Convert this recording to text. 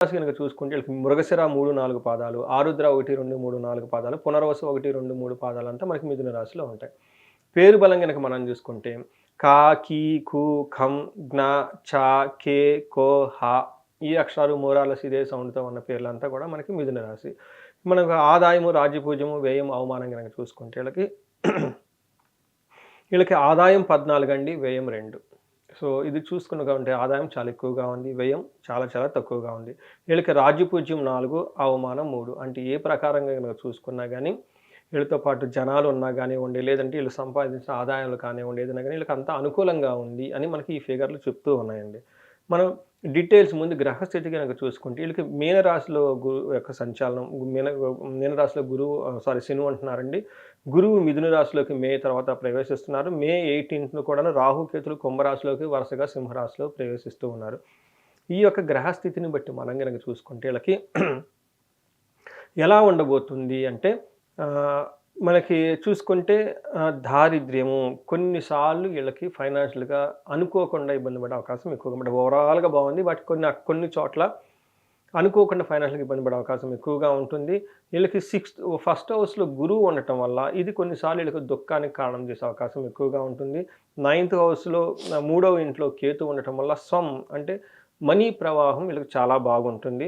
రాశి గనుక చూసుకుంటే వీళ్ళకి మృగశిర 3, 4 పాదాలు, ఆరుద్ర 1, 2, 3, 4 పాదాలు, పునర్వసు 1, 2, 3 పాదాలంతా మనకి మిథున రాశిలో ఉంటాయి. పేరు బలం గనక మనం చూసుకుంటే కా, కీ, కు, ఖం, జ్ఞ, చ, కే, కో, హ ఈ అక్షరాలు మోరాలస్ ఇదే సౌండ్‌తో ఉన్న పేర్లంతా కూడా మనకి మిథున రాశి. మనకు ఆదాయము, రాజ్యపూజ్యము, వ్యయం, అవమానం గనక చూసుకుంటే వీళ్ళకి ఆదాయం 14 అండి, వ్యయం 2. సో, ఇది చూసుకునగా ఉంటే ఆదాయం చాలా ఎక్కువగా ఉంది. వ్యయం చాలా చాలా తక్కువగా ఉంది. వీళ్ళకి రాజ్యపూజ్యం 4, అవమానం 3. అంటే ఏ ప్రకారంగా గనక చూసుకున్నా గానీ, వీళ్ళతో పాటు జనాలు ఉన్నా గానివ్వండి, లేదంటే వీళ్ళు సంపాదించిన ఆదాయాలు కానివ్వండి, ఏదైనా గానీ వీళ్ళకంతా అనుకూలంగా ఉంది అని మనకి ఈ ఫిగర్‌లు చెప్తూ ఉన్నాయండి. మనం డీటెయిల్స్ ముందు గ్రహస్థితి గనక చూసుకుంటే వీళ్ళకి మీనరాశిలో గురువు యొక్క సంచాలనం మీనరాశిలో గురువు శని అంటున్నారండి. గురువు మిథున రాశిలోకి మే తర్వాత ప్రవేశిస్తున్నారు. మే 18న కూడాను రాహుకేతులు కుంభరాశిలోకి వరుసగా సింహరాశిలో ప్రవేశిస్తూ ఉన్నారు. ఈ యొక్క గ్రహస్థితిని బట్టి మనం గనక చూసుకుంటే వీళ్ళకి ఎలా ఉండబోతుంది అంటే ఆహ్, మనకి చూసుకుంటే దారిద్ర్యము కొన్నిసార్లు వీళ్ళకి ఫైనాన్షియల్‌గా అనుకోకుండా ఇబ్బంది పడే అవకాశం ఎక్కువగా అంటే ఓవరాల్‌గా బాగుంది. బట్ కొన్ని చోట్ల అనుకోకుండా ఫైనాన్షియల్‌గా ఇబ్బంది పడే అవకాశం ఎక్కువగా ఉంటుంది. వీళ్ళకి ఫస్ట్ హౌస్‌లో గురువు ఉండటం వల్ల ఇది కొన్నిసార్లు వీళ్ళకి దుఃఖానికి కారణం చేసే అవకాశం ఎక్కువగా ఉంటుంది. నైన్త్ హౌస్‌లో మూడవ ఇంట్లో కేతు ఉండటం వల్ల అంటే మనీ ప్రవాహం వీళ్ళకి చాలా బాగుంటుంది.